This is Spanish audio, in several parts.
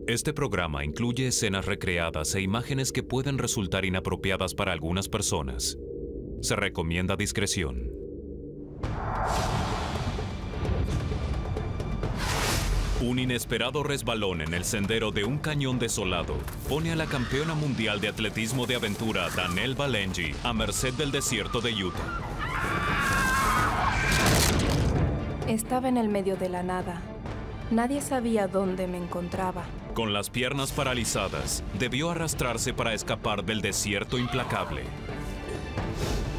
Este programa incluye escenas recreadas e imágenes que pueden resultar inapropiadas para algunas personas. Se recomienda discreción. Un inesperado resbalón en el sendero de un cañón desolado pone a la campeona mundial de atletismo de aventura, Danelle Balenji, a merced del desierto de Utah. Estaba en el medio de la nada. Nadie sabía dónde me encontraba. Con las piernas paralizadas, debió arrastrarse para escapar del desierto implacable.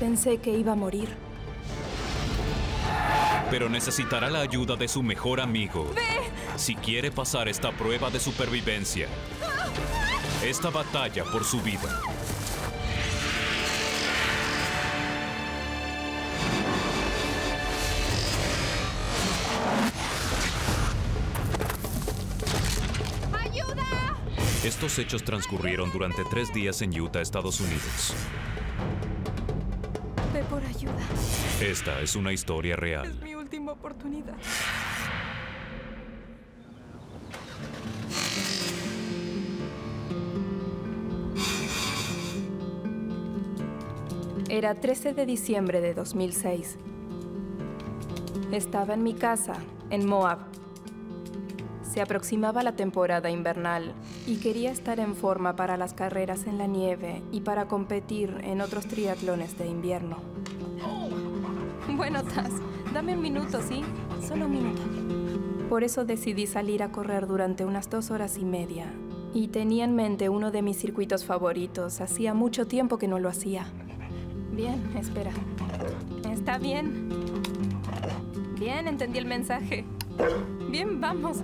Pensé que iba a morir. Pero necesitará la ayuda de su mejor amigo. ¡Ve! Si quiere pasar esta prueba de supervivencia. Esta batalla por su vida. ¡Ayuda! Estos hechos transcurrieron durante 3 días en Utah, Estados Unidos. Ve por ayuda. Esta es una historia real. Es mi última oportunidad. Era 13 de diciembre de 2006. Estaba en mi casa, en Moab. Se aproximaba la temporada invernal y quería estar en forma para las carreras en la nieve y para competir en otros triatlones de invierno. Bueno, Taz, dame un minuto, ¿sí? Solo un minuto. Por eso decidí salir a correr durante unas 2 horas y media. Y tenía en mente uno de mis circuitos favoritos. Hacía mucho tiempo que no lo hacía. Bien, espera. ¿Está bien? Bien, entendí el mensaje. Bien, vamos.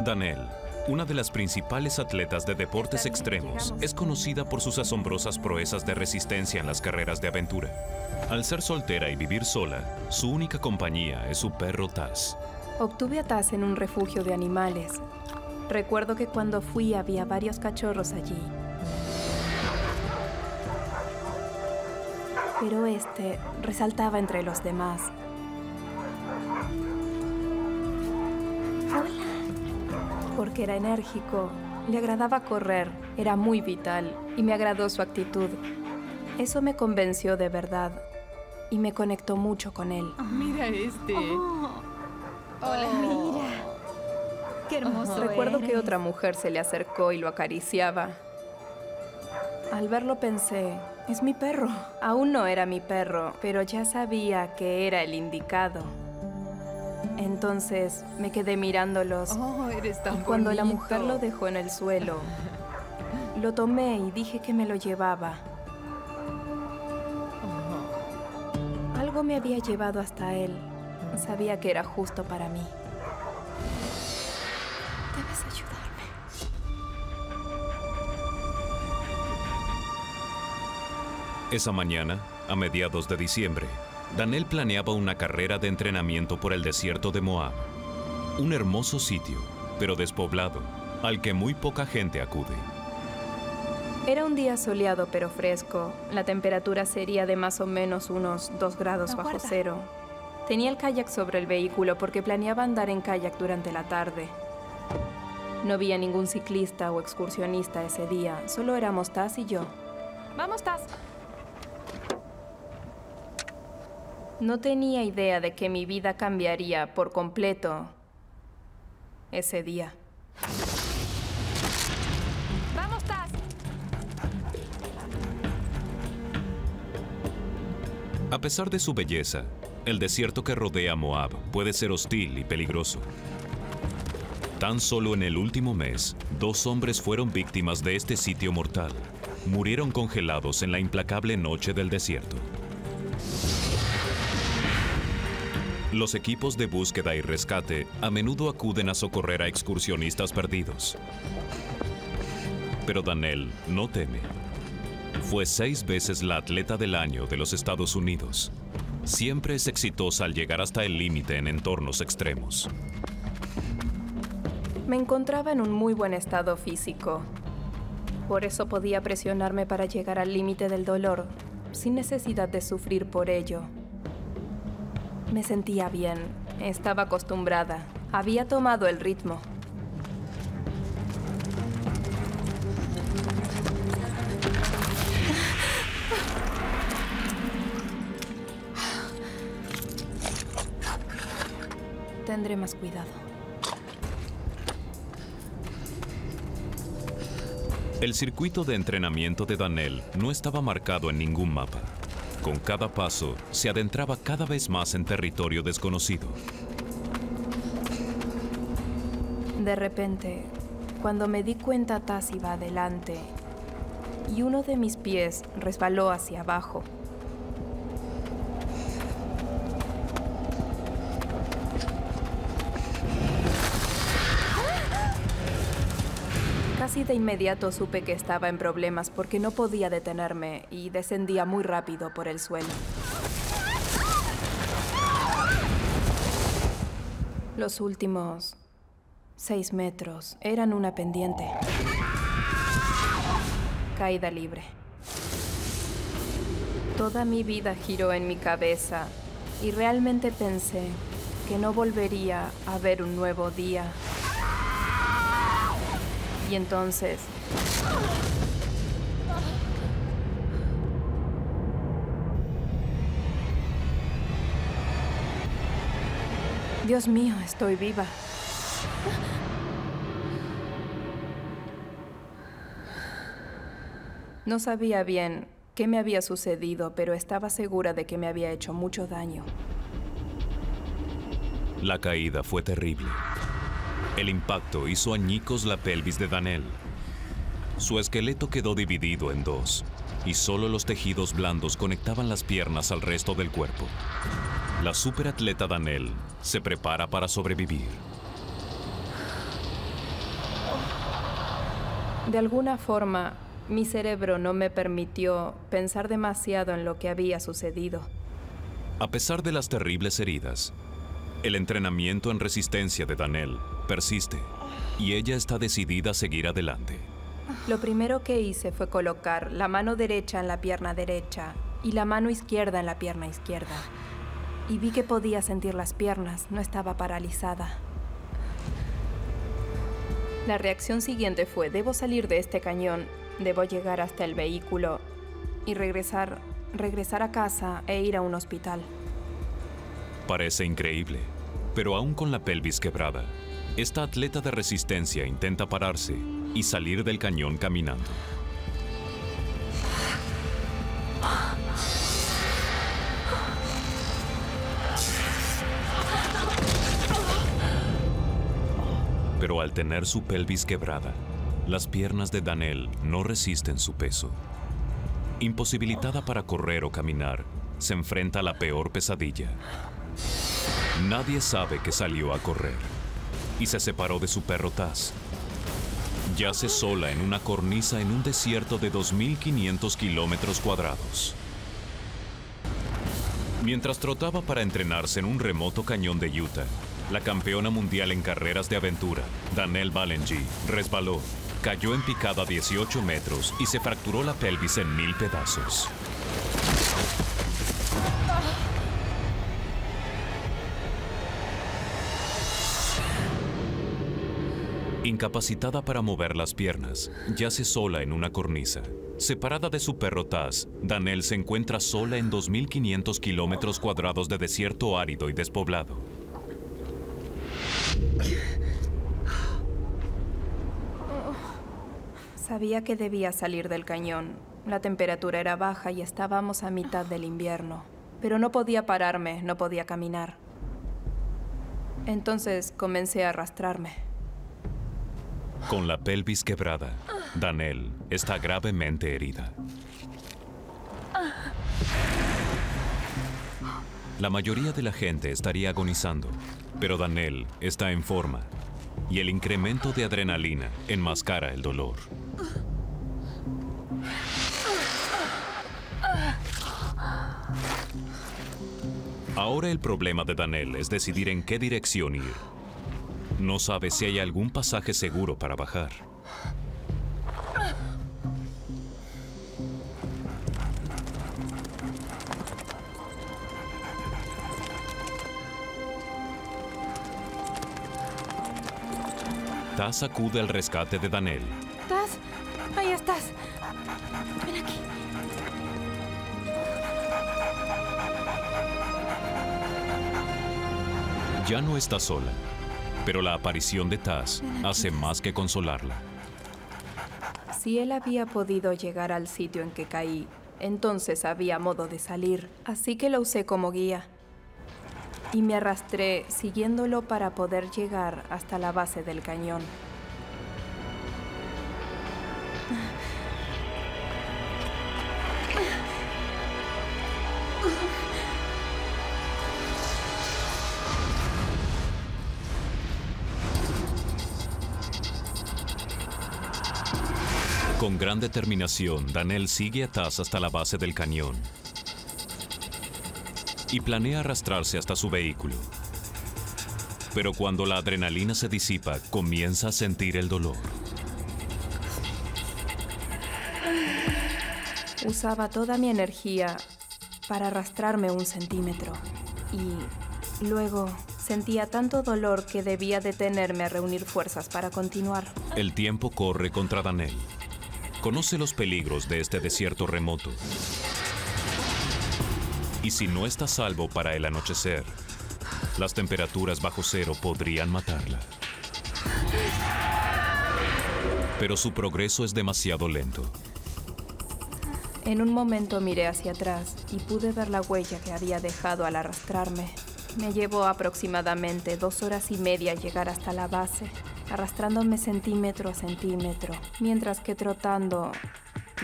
Danelle, una de las principales atletas de deportes extremos, es conocida por sus asombrosas proezas de resistencia en las carreras de aventura. Al ser soltera y vivir sola, su única compañía es su perro Taz. Obtuve a Taz en un refugio de animales. Recuerdo que cuando fui había varios cachorros allí. Pero este resaltaba entre los demás. Hola. Porque era enérgico, le agradaba correr, era muy vital y me agradó su actitud. Eso me convenció de verdad y me conectó mucho con él. Mira este. Hola, mira. Qué hermoso Recuerdo que eres. otra mujer se le acercó y lo acariciaba. Al verlo pensé, es mi perro. Aún no era mi perro, pero ya sabía que era el indicado. Entonces me quedé mirándolos. Oh, eres tan Y cuando la bonito. mujer lo dejó en el suelo, lo tomé y dije que me lo llevaba. Algo me había llevado hasta él. Sabía que era justo para mí. Debes ayudarme. Esa mañana, a mediados de diciembre, Danelle planeaba una carrera de entrenamiento por el desierto de Moab. Un hermoso sitio, pero despoblado, al que muy poca gente acude. Era un día soleado pero fresco. La temperatura sería de más o menos unos 2 grados bajo Aguarda. cero. Tenía el kayak sobre el vehículo porque planeaba andar en kayak durante la tarde. No vi a ningún ciclista o excursionista ese día. Solo éramos Taz y yo. ¡Vamos, Taz! No tenía idea de que mi vida cambiaría por completo ese día. ¡Vamos, Taz! A pesar de su belleza, el desierto que rodea Moab puede ser hostil y peligroso. Tan solo en el último mes, 2 hombres fueron víctimas de este sitio mortal. Murieron congelados en la implacable noche del desierto. Los equipos de búsqueda y rescate a menudo acuden a socorrer a excursionistas perdidos. Pero Danelle no teme. Fue 6 veces la atleta del año de los Estados Unidos. Siempre es exitosa al llegar hasta el límite en entornos extremos. Me encontraba en un muy buen estado físico. Por eso podía presionarme para llegar al límite del dolor, sin necesidad de sufrir por ello. Me sentía bien, estaba acostumbrada, había tomado el ritmo. Tendré más cuidado. El circuito de entrenamiento de Daniel no estaba marcado en ningún mapa. Con cada paso, se adentraba cada vez más en territorio desconocido. De repente, cuando me di cuenta, Taz iba adelante y uno de mis pies resbaló hacia abajo. Casi de inmediato supe que estaba en problemas porque no podía detenerme y descendía muy rápido por el suelo. Los últimos 6 metros eran una pendiente. Caída libre. Toda mi vida giró en mi cabeza y realmente pensé que no volvería a ver un nuevo día. Y entonces... Dios mío, estoy viva. No sabía bien qué me había sucedido, pero estaba segura de que me había hecho mucho daño. La caída fue terrible. El impacto hizo añicos la pelvis de Daniel. Su esqueleto quedó dividido en dos, y solo los tejidos blandos conectaban las piernas al resto del cuerpo. La superatleta Daniel se prepara para sobrevivir. De alguna forma, mi cerebro no me permitió pensar demasiado en lo que había sucedido. A pesar de las terribles heridas, el entrenamiento en resistencia de Daniel persiste y ella está decidida a seguir adelante. Lo primero que hice fue colocar la mano derecha en la pierna derecha y la mano izquierda en la pierna izquierda. Y vi que podía sentir las piernas, no estaba paralizada. La reacción siguiente fue: debo salir de este cañón, debo llegar hasta el vehículo y regresar a casa e ir a un hospital. Parece increíble, pero aún con la pelvis quebrada, esta atleta de resistencia intenta pararse y salir del cañón caminando. Pero al tener su pelvis quebrada, las piernas de Daniel no resisten su peso. Imposibilitada para correr o caminar, se enfrenta a la peor pesadilla. Nadie sabe que salió a correr y se separó de su perro Taz. Yace sola en una cornisa en un desierto de 2.500 kilómetros cuadrados. Mientras trotaba para entrenarse en un remoto cañón de Utah, la campeona mundial en carreras de aventura, Danielle Ballengee, resbaló, cayó en picada a 18 metros y se fracturó la pelvis en 1000 pedazos. Incapacitada para mover las piernas, yace sola en una cornisa. Separada de su perro Taz, Danielle se encuentra sola en 2.500 kilómetros cuadrados de desierto árido y despoblado. Sabía que debía salir del cañón. La temperatura era baja y estábamos a mitad del invierno. Pero no podía pararme, no podía caminar. Entonces comencé a arrastrarme. Con la pelvis quebrada, Danielle está gravemente herida. La mayoría de la gente estaría agonizando, pero Danielle está en forma y el incremento de adrenalina enmascara el dolor. Ahora el problema de Danielle es decidir en qué dirección ir. No sabe si hay algún pasaje seguro para bajar. Taz acude al rescate de Daniel. Taz, ahí estás. Ven aquí. Ya no está sola, pero la aparición de Taz hace más que consolarla. Si él había podido llegar al sitio en que caí, entonces había modo de salir, así que lo usé como guía. Y me arrastré siguiéndolo para poder llegar hasta la base del cañón. Con gran determinación, Daniel sigue a Taz hasta la base del cañón y planea arrastrarse hasta su vehículo. Pero cuando la adrenalina se disipa, comienza a sentir el dolor. Usaba toda mi energía para arrastrarme 1 centímetro y luego sentía tanto dolor que debía detenerme a reunir fuerzas para continuar. El tiempo corre contra Daniel. Conoce los peligros de este desierto remoto. Y si no está a salvo para el anochecer, las temperaturas bajo cero podrían matarla. Pero su progreso es demasiado lento. En un momento miré hacia atrás y pude ver la huella que había dejado al arrastrarme. Me llevó aproximadamente 2 horas y media llegar hasta la base, arrastrándome centímetro a centímetro, mientras que trotando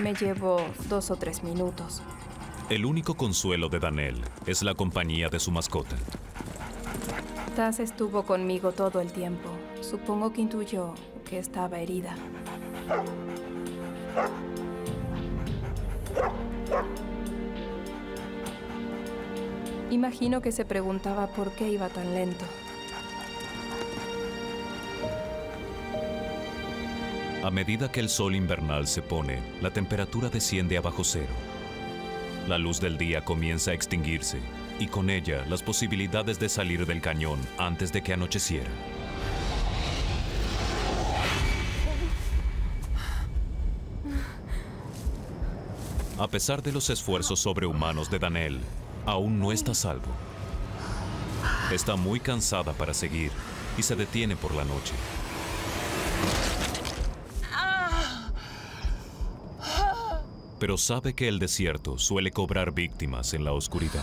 me llevó 2 o 3 minutos. El único consuelo de Daniel es la compañía de su mascota. Taz estuvo conmigo todo el tiempo. Supongo que intuyó que estaba herida. Imagino que se preguntaba por qué iba tan lento. A medida que el sol invernal se pone, la temperatura desciende a bajo cero. La luz del día comienza a extinguirse y con ella las posibilidades de salir del cañón antes de que anocheciera. A pesar de los esfuerzos sobrehumanos de Daniel, aún no está a salvo. Está muy cansada para seguir y se detiene por la noche. Pero sabe que el desierto suele cobrar víctimas en la oscuridad.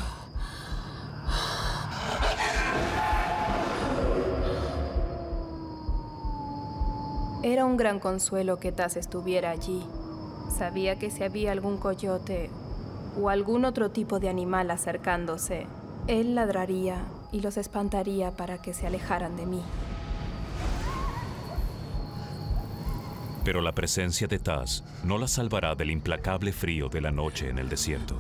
Era un gran consuelo que Taz estuviera allí. Sabía que si había algún coyote o algún otro tipo de animal acercándose, él ladraría y los espantaría para que se alejaran de mí. Pero la presencia de Taz no la salvará del implacable frío de la noche en el desierto.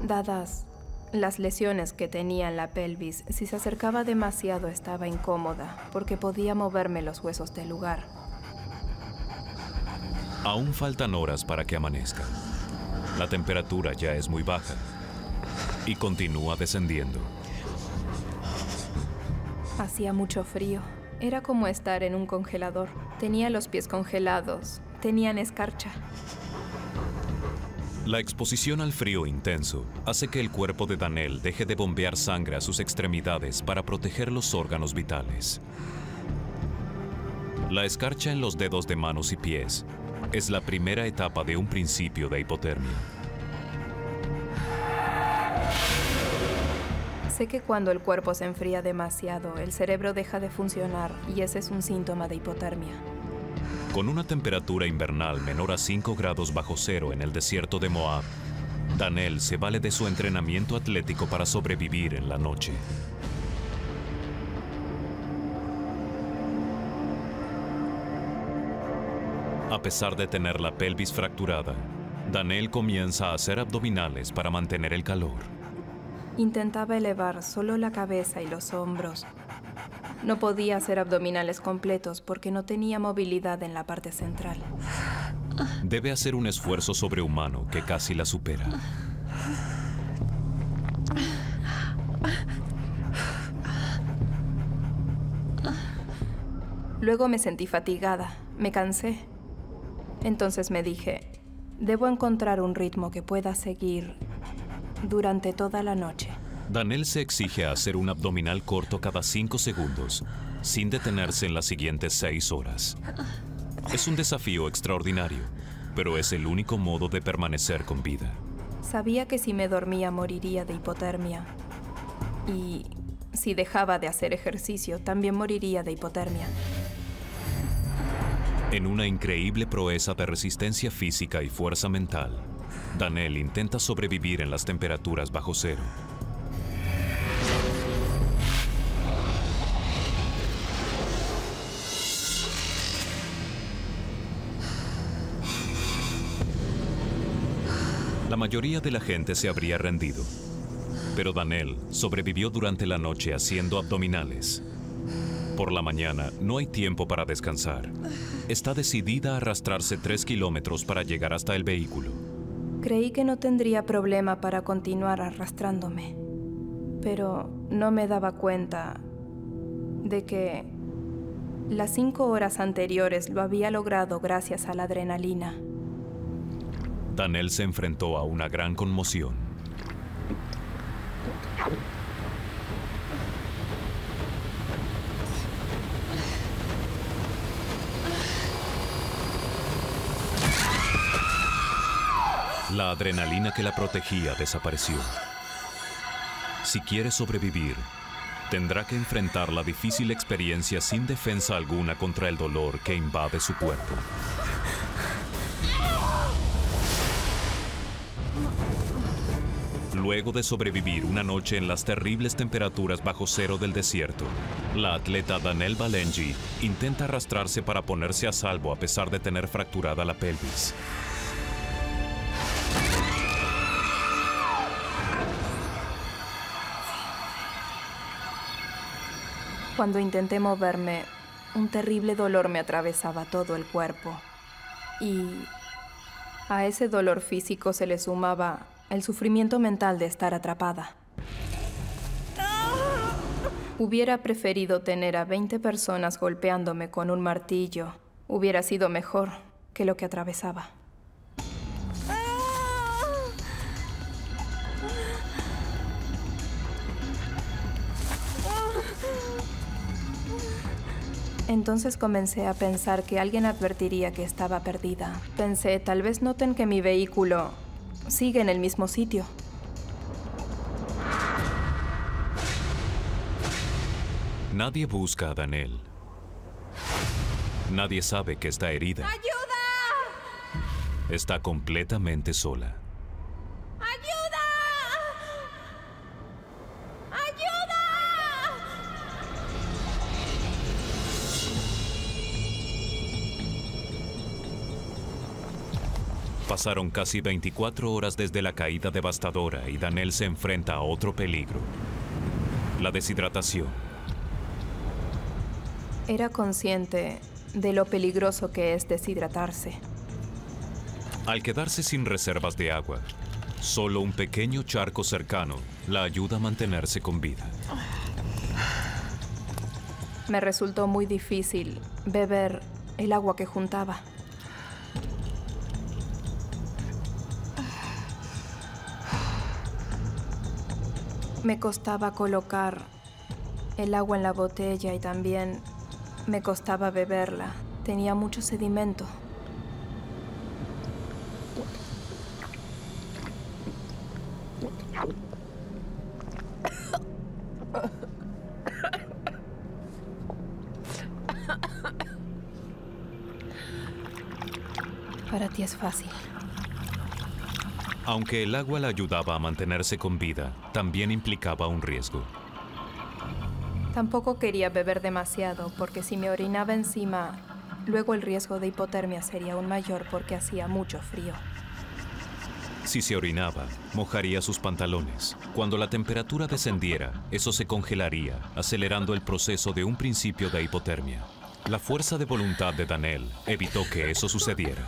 Dadas las lesiones que tenía en la pelvis, si se acercaba demasiado estaba incómoda, porque podía moverme los huesos del lugar. Aún faltan horas para que amanezca. La temperatura ya es muy baja y continúa descendiendo. Hacía mucho frío. Era como estar en un congelador. Tenía los pies congelados. Tenían escarcha. La exposición al frío intenso hace que el cuerpo de Daniel deje de bombear sangre a sus extremidades para proteger los órganos vitales. La escarcha en los dedos de manos y pies es la primera etapa de un principio de hipotermia. Sé que cuando el cuerpo se enfría demasiado, el cerebro deja de funcionar y ese es un síntoma de hipotermia. Con una temperatura invernal menor a 5 grados bajo cero en el desierto de Moab, Daniel se vale de su entrenamiento atlético para sobrevivir en la noche. A pesar de tener la pelvis fracturada, Daniel comienza a hacer abdominales para mantener el calor. Intentaba elevar solo la cabeza y los hombros. No podía hacer abdominales completos porque no tenía movilidad en la parte central. Debe hacer un esfuerzo sobrehumano que casi la supera. Luego me sentí fatigada, me cansé. Entonces me dije, debo encontrar un ritmo que pueda seguir durante toda la noche. Danielle se exige a hacer un abdominal corto cada 5 segundos, sin detenerse en las siguientes 6 horas. Es un desafío extraordinario, pero es el único modo de permanecer con vida. Sabía que si me dormía moriría de hipotermia. Y si dejaba de hacer ejercicio, también moriría de hipotermia. En una increíble proeza de resistencia física y fuerza mental, Danielle intenta sobrevivir en las temperaturas bajo cero. La mayoría de la gente se habría rendido, pero Danielle sobrevivió durante la noche haciendo abdominales. Por la mañana no hay tiempo para descansar. Está decidida a arrastrarse 3 kilómetros para llegar hasta el vehículo. Creí que no tendría problema para continuar arrastrándome, pero no me daba cuenta de que las 5 horas anteriores lo había logrado gracias a la adrenalina. Danielle se enfrentó a una gran conmoción. La adrenalina que la protegía desapareció. Si quiere sobrevivir, tendrá que enfrentar la difícil experiencia sin defensa alguna contra el dolor que invade su cuerpo. Luego de sobrevivir una noche en las terribles temperaturas bajo cero del desierto, la atleta Danielle Balenji intenta arrastrarse para ponerse a salvo a pesar de tener fracturada la pelvis. Cuando intenté moverme, un terrible dolor me atravesaba todo el cuerpo. Y a ese dolor físico se le sumaba el sufrimiento mental de estar atrapada. Hubiera preferido tener a 20 personas golpeándome con un martillo. Hubiera sido mejor que lo que atravesaba. Entonces comencé a pensar que alguien advertiría que estaba perdida. Pensé, tal vez noten que mi vehículo sigue en el mismo sitio. Nadie busca a Danielle. Nadie sabe que está herida. ¡Ayuda! Está completamente sola. ¡Ayuda! ¡Ayuda! Pasaron casi 24 horas desde la caída devastadora y Danielle se enfrenta a otro peligro: la deshidratación. Era consciente de lo peligroso que es deshidratarse. Al quedarse sin reservas de agua, solo un pequeño charco cercano la ayuda a mantenerse con vida. Me resultó muy difícil beber el agua que juntaba. Me costaba colocar el agua en la botella y también me costaba beberla. Tenía mucho sedimento. Para ti es fácil. Aunque el agua la ayudaba a mantenerse con vida, también implicaba un riesgo. Tampoco quería beber demasiado, porque si me orinaba encima, luego el riesgo de hipotermia sería aún mayor porque hacía mucho frío. Si se orinaba, mojaría sus pantalones. Cuando la temperatura descendiera, eso se congelaría, acelerando el proceso de un principio de hipotermia. La fuerza de voluntad de Danielle evitó que eso sucediera.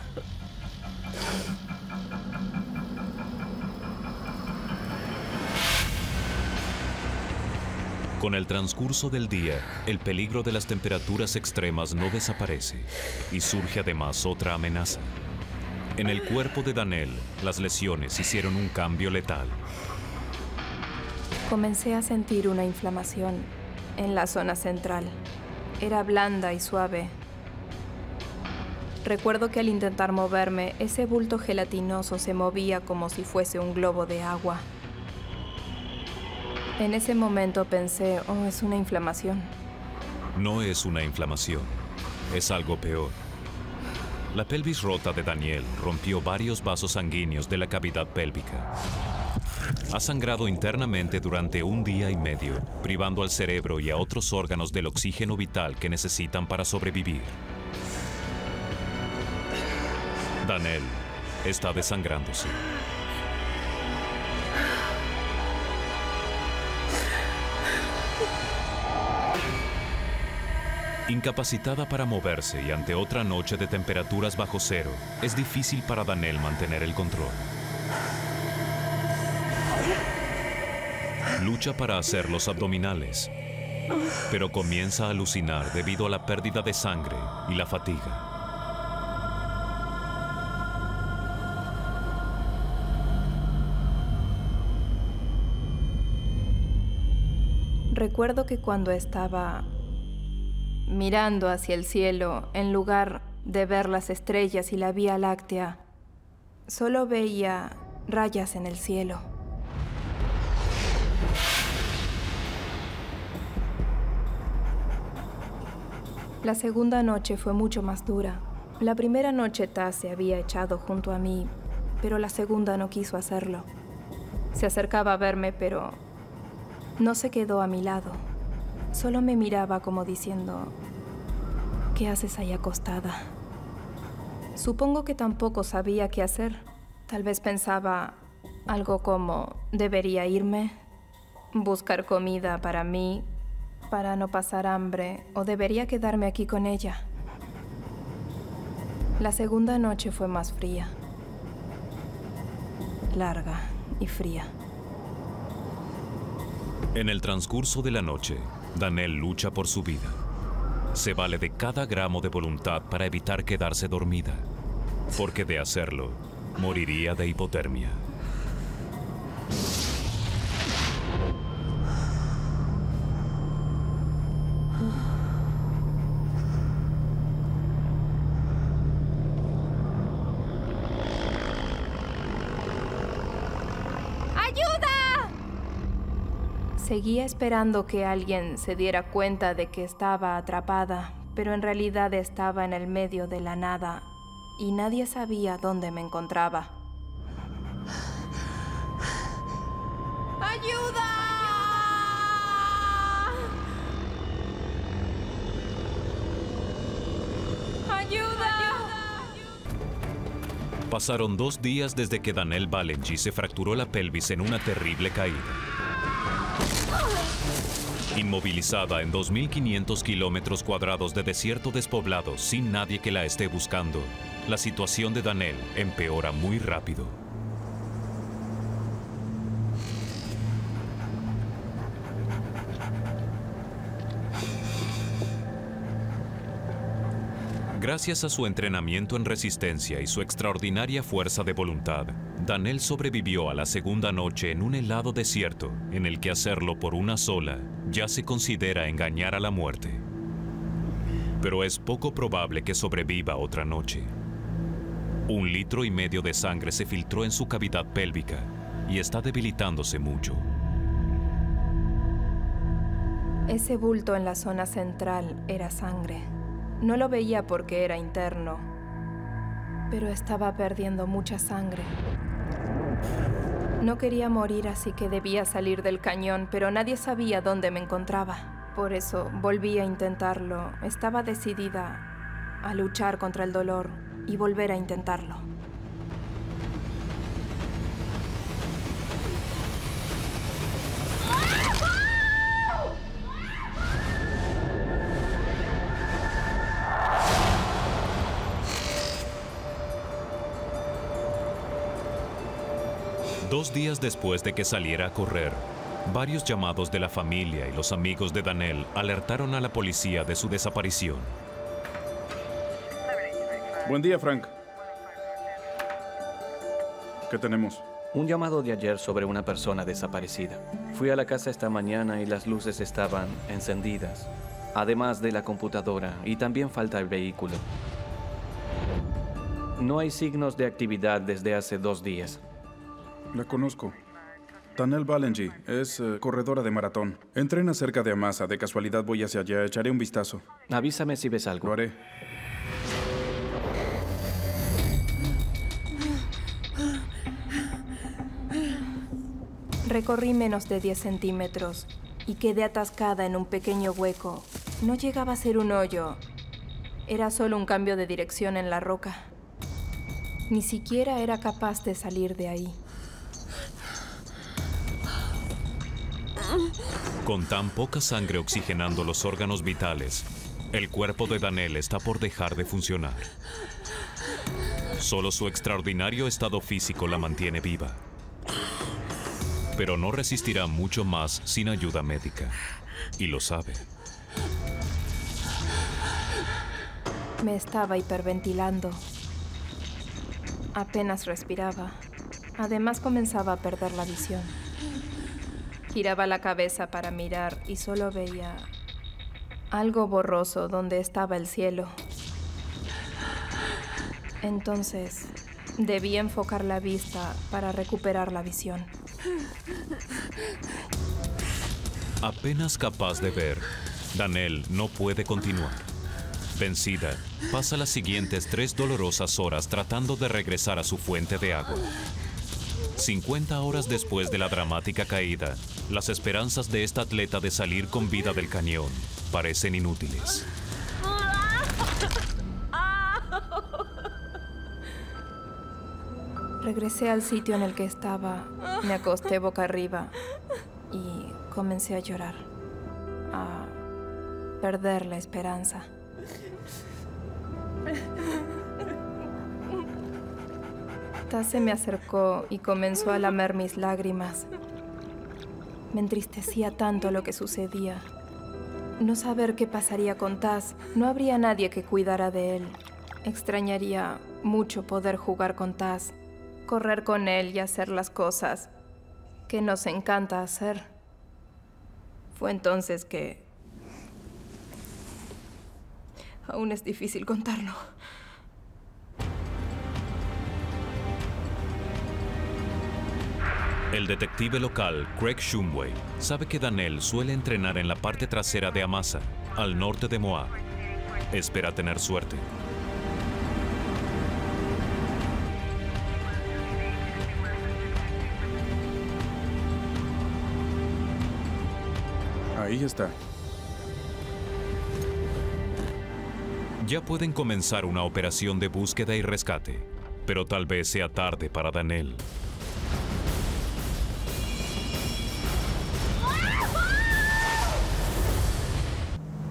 Con el transcurso del día, el peligro de las temperaturas extremas no desaparece y surge además otra amenaza. En el cuerpo de Daniel, las lesiones hicieron un cambio letal. Comencé a sentir una inflamación en la zona central. Era blanda y suave. Recuerdo que al intentar moverme, ese bulto gelatinoso se movía como si fuese un globo de agua. En ese momento pensé, oh, es una inflamación. No es una inflamación, es algo peor. La pelvis rota de Daniel rompió varios vasos sanguíneos de la cavidad pélvica. Ha sangrado internamente durante 1 día y medio, privando al cerebro y a otros órganos del oxígeno vital que necesitan para sobrevivir. Daniel está desangrándose. Incapacitada para moverse y ante otra noche de temperaturas bajo cero, es difícil para Daniel mantener el control. Lucha para hacer los abdominales, pero comienza a alucinar debido a la pérdida de sangre y la fatiga. Recuerdo que cuando estaba mirando hacia el cielo, en lugar de ver las estrellas y la Vía Láctea, solo veía rayas en el cielo. La segunda noche fue mucho más dura. La primera noche Taz se había echado junto a mí, pero la segunda no quiso hacerlo. Se acercaba a verme, pero no se quedó a mi lado. Solo me miraba como diciendo, ¿qué haces ahí acostada? Supongo que tampoco sabía qué hacer. Tal vez pensaba algo como, debería irme, buscar comida para mí, para no pasar hambre, o debería quedarme aquí con ella. La segunda noche fue más fría, larga y fría. En el transcurso de la noche, Daniel lucha por su vida. Se vale de cada gramo de voluntad para evitar quedarse dormida, porque de hacerlo, moriría de hipotermia. Seguía esperando que alguien se diera cuenta de que estaba atrapada, pero en realidad estaba en el medio de la nada y nadie sabía dónde me encontraba. ¡Ayuda! ¡Ayuda! Pasaron 2 días desde que Daniel Balenji se fracturó la pelvis en una terrible caída. Inmovilizada en 2.500 kilómetros cuadrados de desierto despoblado sin nadie que la esté buscando, la situación de Daniel empeora muy rápido. Gracias a su entrenamiento en resistencia y su extraordinaria fuerza de voluntad, Daniel sobrevivió a la segunda noche en un helado desierto en el que hacerlo por una sola ya se considera engañar a la muerte. Pero es poco probable que sobreviva otra noche. 1,5 litros de sangre se filtró en su cavidad pélvica y está debilitándose mucho. Ese bulto en la zona central era sangre. No lo veía porque era interno, pero estaba perdiendo mucha sangre. No quería morir, así que debía salir del cañón, pero nadie sabía dónde me encontraba. Por eso volví a intentarlo. Estaba decidida a luchar contra el dolor y volver a intentarlo. Dos días después de que saliera a correr, Varios llamados de la familia y los amigos de Daniel alertaron a la policía de su desaparición. Buen día, Frank. ¿Qué tenemos? Un llamado de ayer sobre una persona desaparecida. Fui a la casa esta mañana y las luces estaban encendidas, además de la computadora, y también falta el vehículo. No hay signos de actividad desde hace 2 días. La conozco. Danielle Balenji es corredora de maratón. Entrena cerca de Amasa. De casualidad voy hacia allá. Echaré un vistazo. Avísame si ves algo. Lo haré. Recorrí menos de 10 centímetros y quedé atascada en un pequeño hueco. No llegaba a ser un hoyo. Era solo un cambio de dirección en la roca. Ni siquiera era capaz de salir de ahí. Con tan poca sangre oxigenando los órganos vitales, el cuerpo de Danielle está por dejar de funcionar. Solo su extraordinario estado físico la mantiene viva. Pero no resistirá mucho más sin ayuda médica. Y lo sabe. Me estaba hiperventilando. Apenas respiraba. Además comenzaba a perder la visión. Giraba la cabeza para mirar y solo veía algo borroso donde estaba el cielo. Entonces, debí enfocar la vista para recuperar la visión. Apenas capaz de ver, Danielle no puede continuar. Vencida, pasa las siguientes 3 dolorosas horas tratando de regresar a su fuente de agua. 50 horas después de la dramática caída, las esperanzas de esta atleta de salir con vida del cañón parecen inútiles. Regresé al sitio en el que estaba, me acosté boca arriba y comencé a llorar, a perder la esperanza. Taz se me acercó y comenzó a lamer mis lágrimas. Me entristecía tanto lo que sucedía. No saber qué pasaría con Taz, no habría nadie que cuidara de él. Extrañaría mucho poder jugar con Taz, correr con él y hacer las cosas que nos encanta hacer. Fue entonces que... Aún es difícil contarlo. El detective local, Craig Shumway, sabe que Danielle suele entrenar en la parte trasera de Amasa, al norte de Moab. Espera tener suerte. Ahí está. Ya pueden comenzar una operación de búsqueda y rescate, pero tal vez sea tarde para Danielle.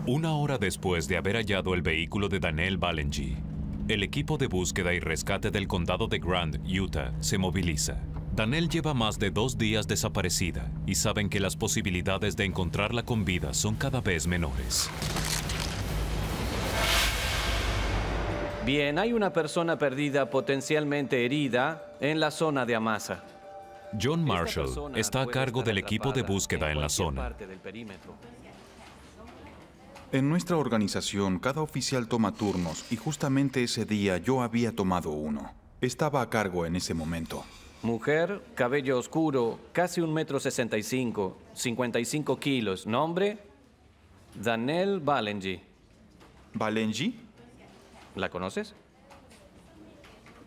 Una hora después de haber hallado el vehículo de Danielle Balenji, el equipo de búsqueda y rescate del condado de Grant, Utah, se moviliza. Danielle lleva más de 2 días desaparecida y saben que las posibilidades de encontrarla con vida son cada vez menores. Bien, hay una persona perdida potencialmente herida en la zona de Amasa. John Marshall está a cargo del equipo de búsqueda en la zona. En nuestra organización, cada oficial toma turnos y justamente ese día yo había tomado uno. Estaba a cargo en ese momento. Mujer, cabello oscuro, casi 1,65 m, 55 kilos. Nombre, Danielle Balenji. ¿Balenji? ¿La conoces?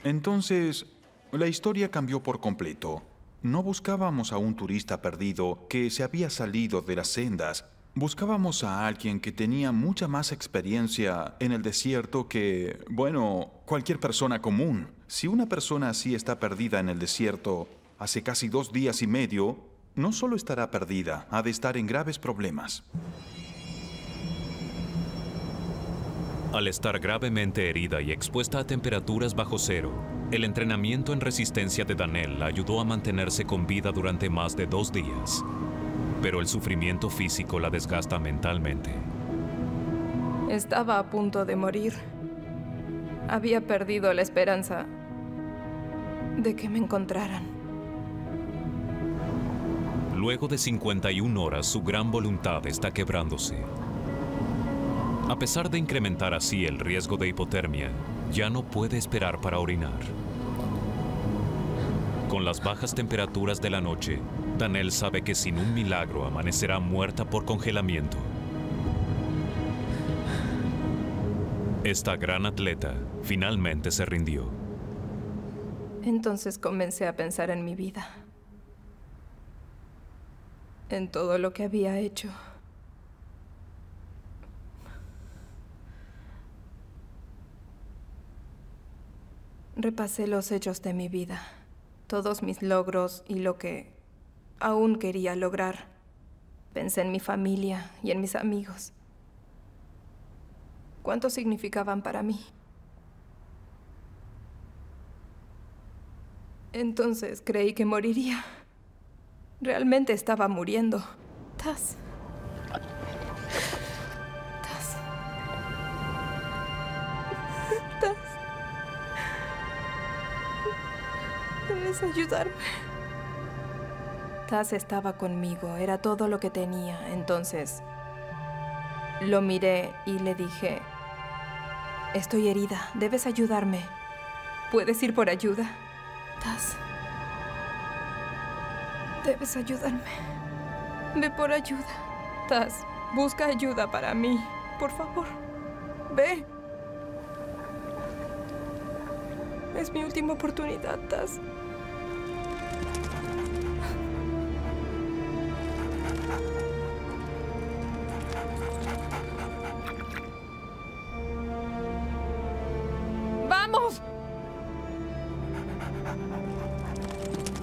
Entonces, la historia cambió por completo. No buscábamos a un turista perdido que se había salido de las sendas. Buscábamos a alguien que tenía mucha más experiencia en el desierto que, bueno, cualquier persona común. Si una persona así está perdida en el desierto hace casi 2 días y medio, no solo estará perdida, ha de estar en graves problemas. Al estar gravemente herida y expuesta a temperaturas bajo cero, el entrenamiento en resistencia de Danielle la ayudó a mantenerse con vida durante más de 2 días. pero el sufrimiento físico la desgasta mentalmente. Estaba a punto de morir. Había perdido la esperanza de que me encontraran. Luego de 51 horas, su gran voluntad está quebrándose. A pesar de incrementar así el riesgo de hipotermia, ya no puede esperar para orinar. Con las bajas temperaturas de la noche, Danelle sabe que sin un milagro amanecerá muerta por congelamiento. Esta gran atleta finalmente se rindió. Entonces comencé a pensar en mi vida, en todo lo que había hecho. Repasé los hechos de mi vida, todos mis logros y lo que aún quería lograr. Pensé en mi familia y en mis amigos. ¿Cuánto significaban para mí? Entonces creí que moriría. Realmente estaba muriendo. Taz. Debes ayudarme. Taz estaba conmigo, era todo lo que tenía. Entonces, lo miré y le dije, estoy herida, debes ayudarme. ¿Puedes ir por ayuda? Taz, debes ayudarme. Ve por ayuda. Taz, busca ayuda para mí. Por favor, ve. Es mi última oportunidad, Taz. ¡Vamos!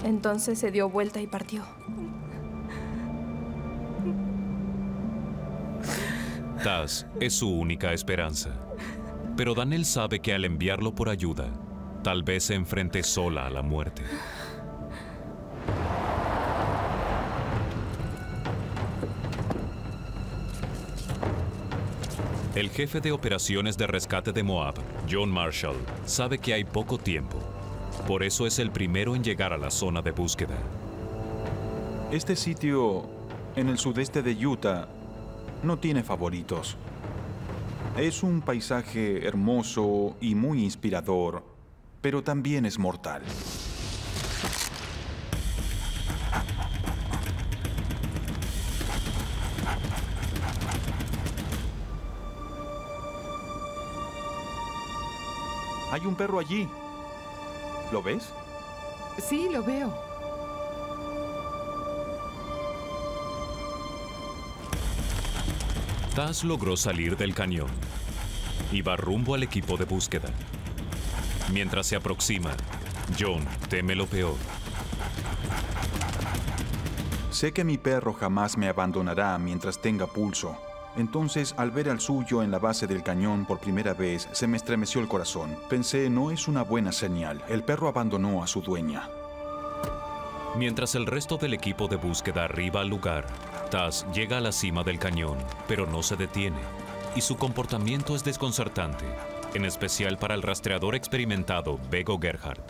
Entonces se dio vuelta y partió. Taz es su única esperanza. Pero Danelle sabe que al enviarlo por ayuda, tal vez se enfrente sola a la muerte. El jefe de operaciones de rescate de Moab, John Marshall, sabe que hay poco tiempo. Por eso es el primero en llegar a la zona de búsqueda. Este sitio, en el sudeste de Utah, no tiene favoritos. Es un paisaje hermoso y muy inspirador, pero también es mortal. Hay un perro allí. ¿Lo ves? Sí, lo veo. Taz logró salir del cañón. Iba rumbo al equipo de búsqueda. Mientras se aproxima, John teme lo peor. Sé que mi perro jamás me abandonará mientras tenga pulso. Entonces, al ver al suyo en la base del cañón por primera vez, se me estremeció el corazón. Pensé, no es una buena señal. El perro abandonó a su dueña. Mientras el resto del equipo de búsqueda arriba al lugar, Taz llega a la cima del cañón, pero no se detiene. Y su comportamiento es desconcertante, en especial para el rastreador experimentado Bego Gerhardt.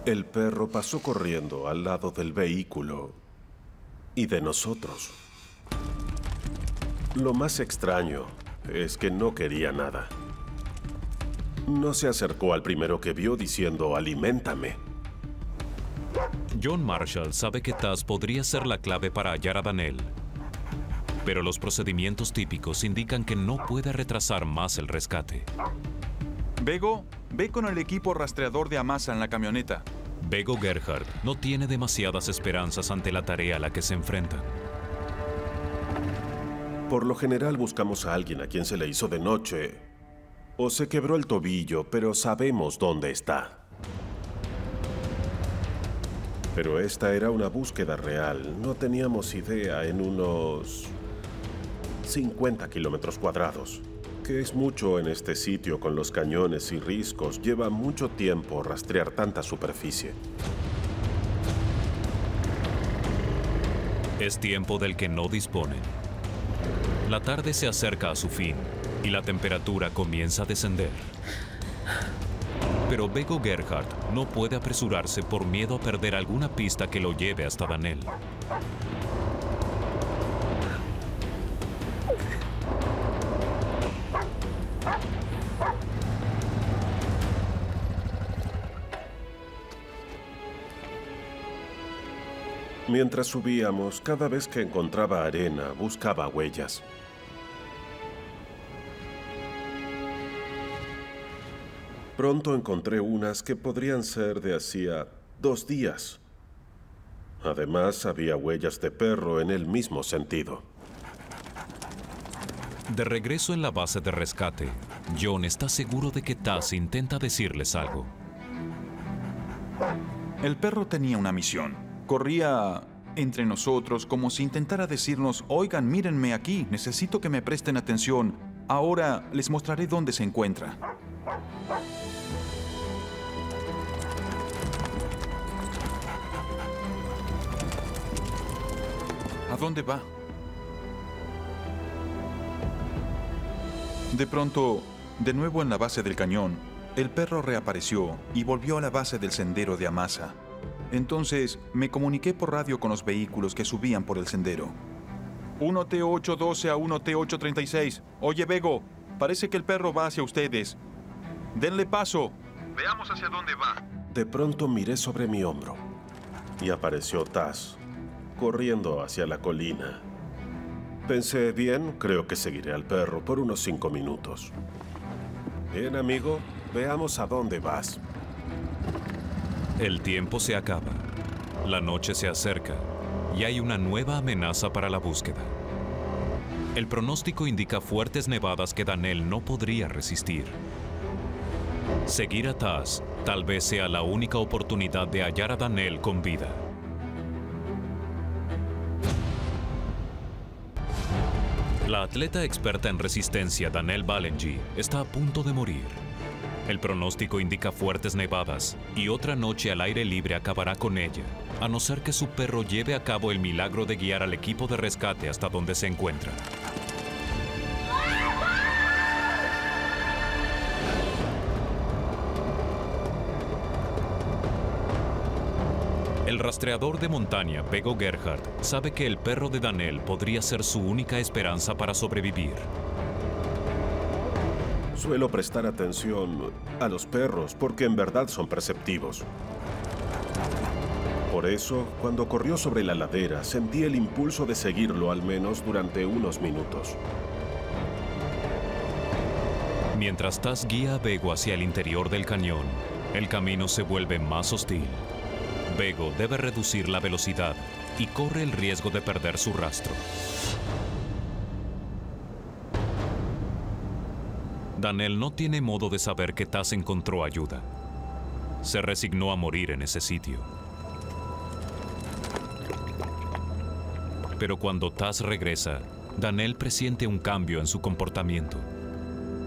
El perro pasó corriendo al lado del vehículo y de nosotros. Lo más extraño es que no quería nada. No se acercó al primero que vio diciendo, "Aliméntame". John Marshall sabe que Taz podría ser la clave para hallar a Danelle. Pero los procedimientos típicos indican que no puede retrasar más el rescate. Bego, ve con el equipo rastreador de Amasa en la camioneta. Bego Gerhardt no tiene demasiadas esperanzas ante la tarea a la que se enfrentan. Por lo general buscamos a alguien a quien se le hizo de noche o se quebró el tobillo, pero sabemos dónde está. Pero esta era una búsqueda real. No teníamos idea en unos 50 kilómetros cuadrados, que es mucho en este sitio con los cañones y riscos. Lleva mucho tiempo rastrear tanta superficie. Es tiempo del que no disponen. La tarde se acerca a su fin y la temperatura comienza a descender. Pero Bego Gerhardt no puede apresurarse por miedo a perder alguna pista que lo lleve hasta Daniel. Mientras subíamos, cada vez que encontraba arena, buscaba huellas. Pronto encontré unas que podrían ser de hacía 2 días. Además, había huellas de perro en el mismo sentido. De regreso en la base de rescate, John está seguro de que Taz intenta decirles algo. El perro tenía una misión. Corría entre nosotros como si intentara decirnos, oigan, mírenme aquí, necesito que me presten atención. Ahora les mostraré dónde se encuentra. ¿A dónde va? De pronto, de nuevo en la base del cañón, el perro reapareció y volvió a la base del sendero de Amasa. Entonces, me comuniqué por radio con los vehículos que subían por el sendero. 1T812 a 1T836. Oye, Bego, parece que el perro va hacia ustedes. Denle paso. Veamos hacia dónde va. De pronto miré sobre mi hombro y apareció Taz, corriendo hacia la colina. Pensé, bien, creo que seguiré al perro por unos 5 minutos. Bien, amigo, veamos a dónde vas. El tiempo se acaba, la noche se acerca y hay una nueva amenaza para la búsqueda. El pronóstico indica fuertes nevadas que Daniel no podría resistir. Seguir a Taz tal vez sea la única oportunidad de hallar a Daniel con vida. La atleta experta en resistencia Danielle Balenji está a punto de morir. El pronóstico indica fuertes nevadas y otra noche al aire libre acabará con ella, a no ser que su perro lleve a cabo el milagro de guiar al equipo de rescate hasta donde se encuentra. El rastreador de montaña, Bego Gerhardt, sabe que el perro de Daniel podría ser su única esperanza para sobrevivir. Suelo prestar atención a los perros porque en verdad son perceptivos. Por eso, cuando corrió sobre la ladera, sentí el impulso de seguirlo al menos durante unos minutos. Mientras Taz guía a Bego hacia el interior del cañón, el camino se vuelve más hostil. Bego debe reducir la velocidad y corre el riesgo de perder su rastro. Daniel no tiene modo de saber que Taz encontró ayuda. Se resignó a morir en ese sitio. Pero cuando Taz regresa, Daniel presiente un cambio en su comportamiento.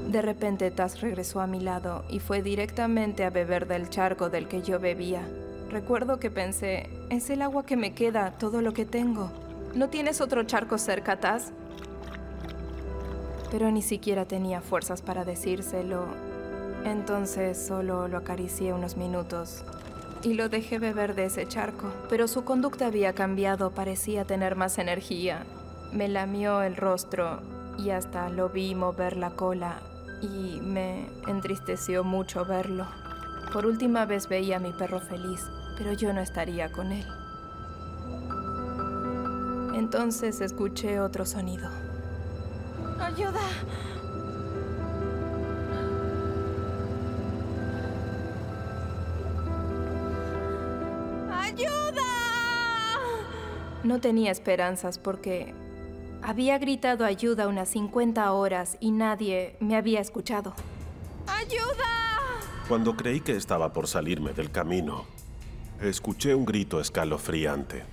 De repente Taz regresó a mi lado y fue directamente a beber del charco del que yo bebía. Recuerdo que pensé, es el agua que me queda, todo lo que tengo. ¿No tienes otro charco cerca, Taz? Pero ni siquiera tenía fuerzas para decírselo. Entonces solo lo acaricié unos minutos y lo dejé beber de ese charco. Pero su conducta había cambiado, parecía tener más energía. Me lamió el rostro y hasta lo vi mover la cola y me entristeció mucho verlo. Por última vez veía a mi perro feliz, pero yo no estaría con él. Entonces escuché otro sonido. ¡Ayuda! ¡Ayuda! No tenía esperanzas porque había gritado ayuda unas 50 horas y nadie me había escuchado. ¡Ayuda! Cuando creí que estaba por salirme del camino, escuché un grito escalofriante.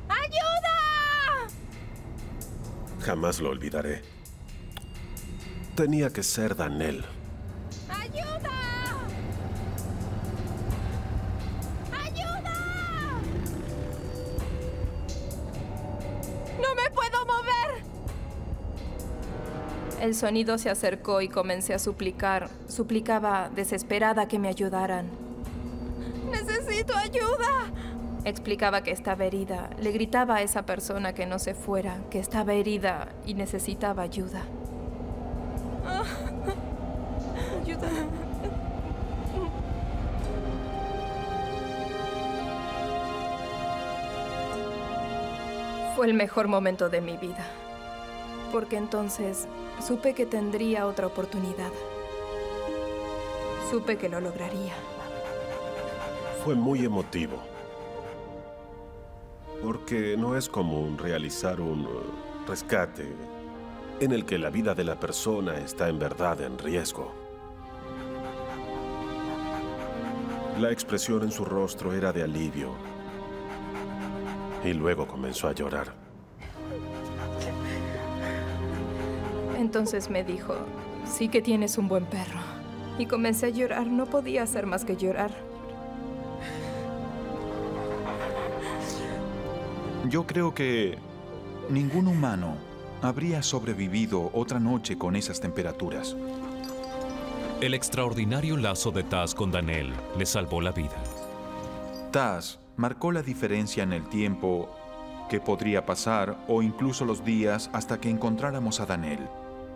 ¡Ayuda! Jamás lo olvidaré. Tenía que ser Daniel. ¡Ayuda! ¡Ayuda! El sonido se acercó y comencé a suplicar. Suplicaba desesperada que me ayudaran. ¡Necesito ayuda! Explicaba que estaba herida. Le gritaba a esa persona que no se fuera, que estaba herida y necesitaba ayuda. ¡Ayuda! Fue el mejor momento de mi vida, porque entonces supe que tendría otra oportunidad. Supe que lo lograría. Fue muy emotivo. Porque no es común realizar un rescate en el que la vida de la persona está en verdad en riesgo. La expresión en su rostro era de alivio. Y luego comenzó a llorar. Entonces me dijo, sí que tienes un buen perro. Y comencé a llorar, no podía hacer más que llorar. Yo creo que ningún humano habría sobrevivido otra noche con esas temperaturas. El extraordinario lazo de Taz con Daniel le salvó la vida. Taz marcó la diferencia en el tiempo que podría pasar o incluso los días hasta que encontráramos a Daniel.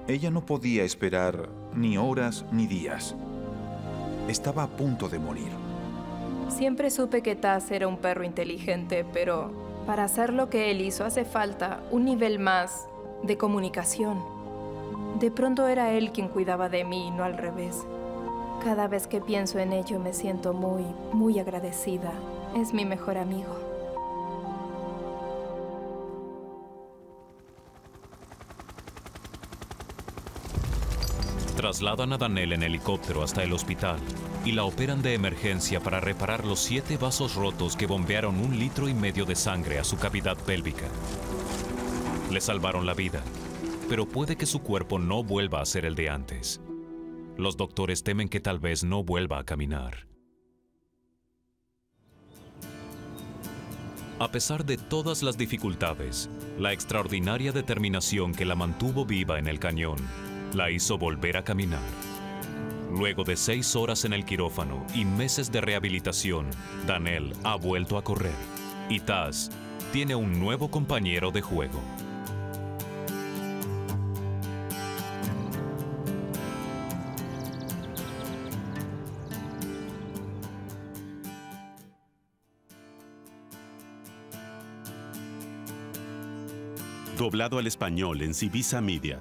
Ella no podía esperar ni horas ni días. Estaba a punto de morir. Siempre supe que Taz era un perro inteligente, pero para hacer lo que él hizo hace falta un nivel más de comunicación. De pronto era él quien cuidaba de mí y no al revés. Cada vez que pienso en ello me siento muy agradecida. Es mi mejor amigo. Trasladan a Daniel en helicóptero hasta el hospital y la operan de emergencia para reparar los 7 vasos rotos que bombearon 1,5 litros de sangre a su cavidad pélvica. Le salvaron la vida, pero puede que su cuerpo no vuelva a ser el de antes. Los doctores temen que tal vez no vuelva a caminar. A pesar de todas las dificultades, la extraordinaria determinación que la mantuvo viva en el cañón la hizo volver a caminar. Luego de 6 horas en el quirófano y meses de rehabilitación, Daniel ha vuelto a correr y Taz tiene un nuevo compañero de juego. Doblado al español en Civisa Media.